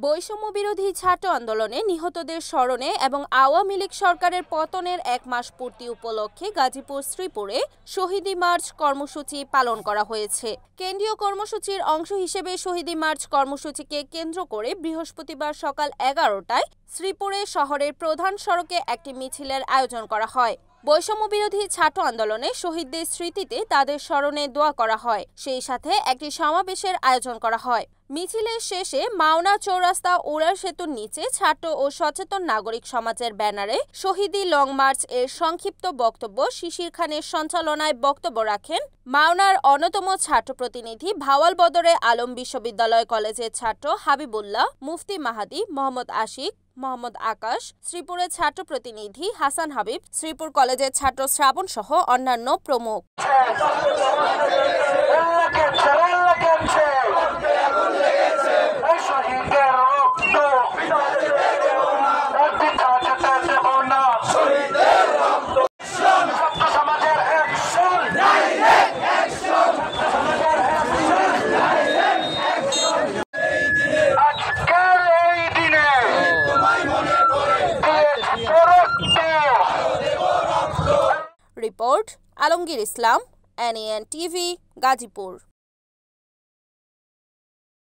বৈষম্য বিরোধী ছাত্র আন্দোলনে নিহতদের স্মরণে এবং আওয়ামী লীগ সরকারের পতনের 1 মাস পূর্তি উপলক্ষে গাজীপুর শ্রীপুরে শহীদি মার্চ কর্মসূচি পালন করা হয়েছে। কেন্দ্রীয় কর্মসূচির অংশ হিসেবে শহীদি মার্চ কর্মসূচিকে কেন্দ্র করে বৃহস্পতিবার সকাল 11টায় শ্রীপুরে শহরের প্রধান সড়কে একটি মিছিলের আয়োজন করা হয়। বৈষম্য বিরোধী ছাত্র আন্দোলনে শহীদদের স্মৃতিতে তাদের স্মরণে দোয়া করা হয়, সেই সাথে একটি সমাবেশের আয়োজন করা হয়। মিছিলের শেষে মাওনা চৌরাস্তা উড়ার সেতুর নিচে ছাত্র ও সচেতন নাগরিক সমাজের ব্যানারে শহীদি লং মার্চ এর সংক্ষিপ্ত বক্তব্য শিশির খানের সঞ্চালনায় বক্তব্য রাখেন মাওনার অন্যতম ছাত্র প্রতিনিধি ভাওয়াল বদরে আলম বিশ্ববিদ্যালয় কলেজের ছাত্র হাবিবুল্লাহ, মুফতি মাহাদি, মোহাম্মদ আশিক, মোহাম্মদ আকাশ, শ্রীপুরের ছাত্র প্রতিনিধি হাসান হাবিব, শ্রীপুর কলেজের ছাত্র শ্রাবণ সহ অন্যান্য প্রমুখ। রিপোর্ট আলমগীর ইসলাম, NAN TV, গাজীপুর।